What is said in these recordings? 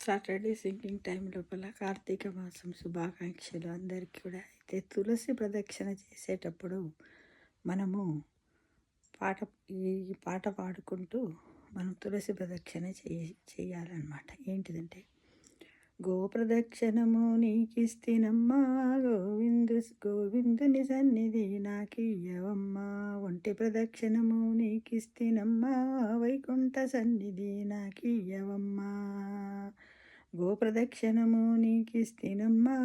Saturday singing time లోపల కార్తీక మాసం శుభాకాంక్షలు అందరికీ కూడా. అయితే తులసి ప్రదక్షిణ చేసేటప్పుడు మనము పాట ఈ పాట పాడుకుంటూ మనం తులసి ప్రదక్షిణ చేయాలన్నమాట. ఏంటిదంటే, గోప్రదక్షిణము నీకిస్తినమ్మా, గోవిందుని సన్నిధి నాకియ్యవమ్మా. ఒంటి ప్రదక్షిణము నీకిస్తినమ్మా, వైకుంఠ సన్నిధి నాకియ్యవమ్మా. గోప్రదక్షిణము నీకిస్తినమ్మా,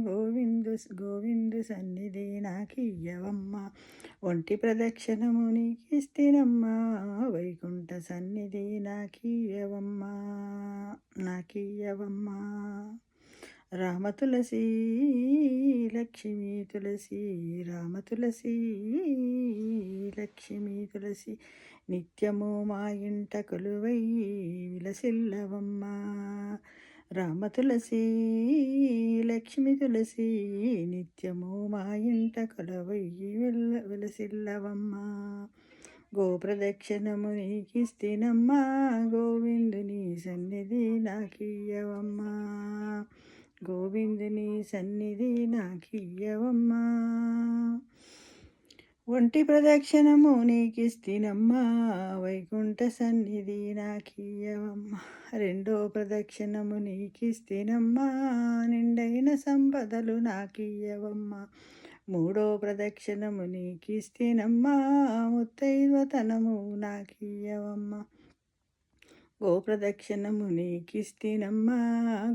గోవిందు సన్నిధి నాకియ్యవమ్మా. ఒంటి ప్రదక్షిణము నీకిస్తినమ్మా, వైకుంఠ సన్నిధి నాకియ్యవమ్మా. రామ తులసి లక్ష్మీ తులసి, రామ తులసి లక్ష్మీ తులసి, నిత్యము మా ఇంట కొలువై విలసిల్లవమ్మా. రామ తులసి లక్ష్మి తులసి, నిత్యము మా ఇంట కొలువై విలసిల్లవమ్మా. గోప్రదక్షిణము నీకిస్తినమ్మా, గోవిందుని సన్నిధి నాకియ్యవమ్మా. గోవిందుని సన్నిధి నాకియ్యవమ్మా. ఒంటి ప్రదక్షిణము నీకిస్తినమ్మా, వైకుంఠ సన్నిధి నాకియ్యవమ్మా. రెండో ప్రదక్షిణము నీకిస్తినమ్మా, నిండైన సంపదలు నాకియ్యవమ్మా. మూడో ప్రదక్షిణము నీకిస్తినమ్మా, ముత్తైదువతనము నాకియ్యవమ్మా. గోప్రదక్షిణము నీకిస్తినమ్మా,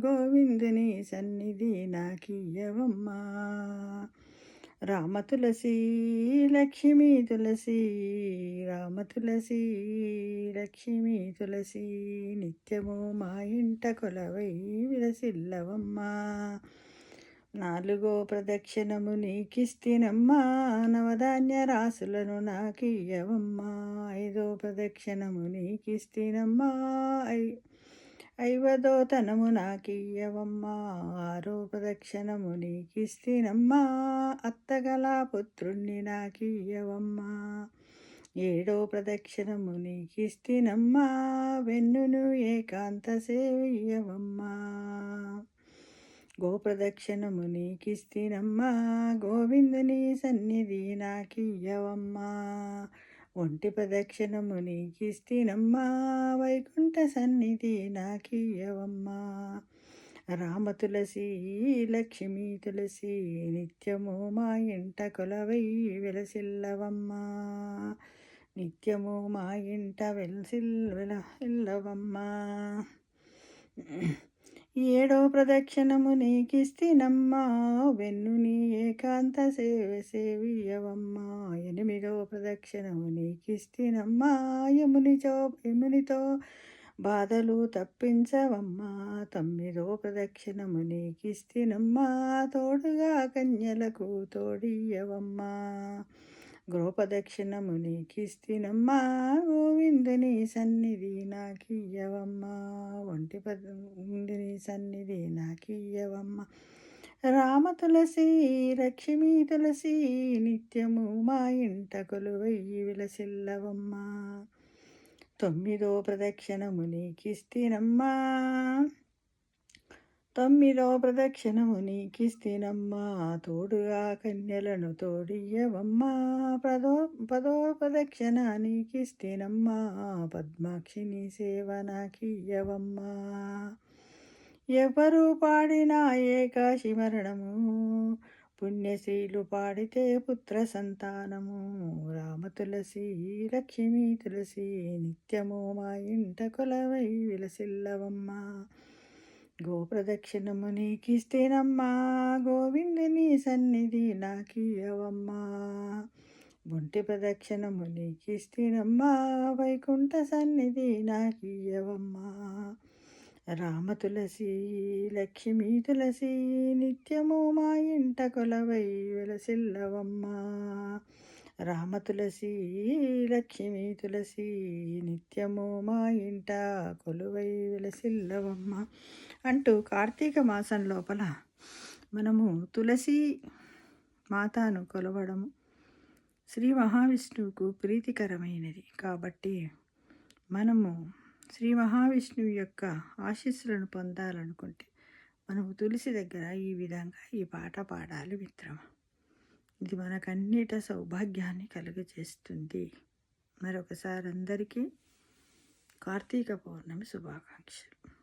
గోవిందుని సన్నిధి నాకియ్యవమ్మా. రామ తులసి లక్ష్మీ తులసి, రామ తులసి లక్ష్మీ తులసి, నిత్యము మా ఇంట కొలవై విలసిల్లవమ్మా. నాలుగో ప్రదక్షిణము నీకిస్తినమ్మా, నవధాన్య రాసులను నాకియ్యవమ్మా. ఐదో ప్రదక్షిణము నీకిస్తినమ్మా, ఐవదో తనము నాకియ్యవమ్మా. ఆరో ప్రదక్షిణము నీకిస్తినమ్మా, అత్తగల పుత్రుణ్ణి నాకియ్యవమ్మా. ఏడో ప్రదక్షిణము నీకిస్తినమ్మా, వెన్నును ఏకాంత సేవియ్యవమ్మా. గోప్రదక్షిణము నీకిస్తినమ్మా, గోవిందుని సన్నిధి నాకియ్యవమ్మా. ఒంటి ప్రదక్షిణము నీకిస్తినమ్మా, వైకుంఠ సన్నిధి నాకియ్యవమ్మా. రామ తులసి లక్ష్మీ తులసి, నిత్యము మా ఇంట కొలవై విలసిల్లవమ్మా. నిత్యము మా ఇంట విలసిల్లవమ్మా. ఏడో ప్రదక్షిణము నీకిస్తినమ్మా, వెన్నుని ఏకాంత సేవియ్యవమ్మా. ఎనిమిదో ప్రదక్షిణము నీకిస్తినమ్మా, యమునితో బాధలు తప్పించవమ్మా. తొమ్మిదో ప్రదక్షిణము నీకిస్తినమ్మా, తోడుగా కన్యలకు తోడియ్యవమ్మా. గృహప్రదక్షిణము నీకిస్తినమ్మా, గోవిందుని సన్నిధి నాకియ్యవమ్మా. గోవిందుని సన్నిధి నాకియ్యవమ్మా. రామ తులసి లక్ష్మీ తులసి, నిత్యము మా ఇంట కొలువై విలసిల్లవమ్మా. తొమ్మిదో ప్రదక్షిణము నీకిస్తినమ్మా, తొమ్మిదో ప్రదక్షిణము నీకిస్తినమ్మా, తోడుగా కన్యలను తోడియ్యవమ్మా. పదో ప్రదక్షిణ నీకిస్తినమ్మా, పద్మాక్షిని సేవ నాకియ్యవమ్మా. ఎవరు పాడినా ఏకాశి మరణము, పుణ్యశ్రీలు పాడితే పుత్ర సంతానము. రామ తులసి లక్ష్మీ తులసి, నిత్యము మా ఇంట కొలవై విలసిల్లవమ్మా. గోప్రదక్షిణము నీకిస్తినమ్మా, గోవిందుని సన్నిధి నాకియ్యవమ్మా. ఒంటి ప్రదక్షిణము నీకిస్తినమ్మా, వైకుంఠ సన్నిధి నాకియ్యవమ్మా. రామ తులసి లక్ష్మీ తులసి, నిత్యము మా ఇంట కొలవై విలసిల్లవమ్మా. రామ తులసి లక్ష్మీ తులసి, నిత్యము మా ఇంట కొలువై విలసిల్లవమ్మా అంటూ కార్తీక మాసం లోపల మనము తులసి మాతను కొలవడము శ్రీ మహావిష్ణువుకు ప్రీతికరమైనది. కాబట్టి మనము శ్రీ మహావిష్ణువు యొక్క ఆశీస్సులను పొందాలనుకుంటే మనము తులసి దగ్గర ఈ విధంగా ఈ పాట పాడాలి మిత్రమా. ఇది మనకన్నిట సౌభాగ్యాన్ని కలుగజేస్తుంది. మరొకసారి అందరికీ కార్తీక పౌర్ణమి శుభాకాంక్షలు.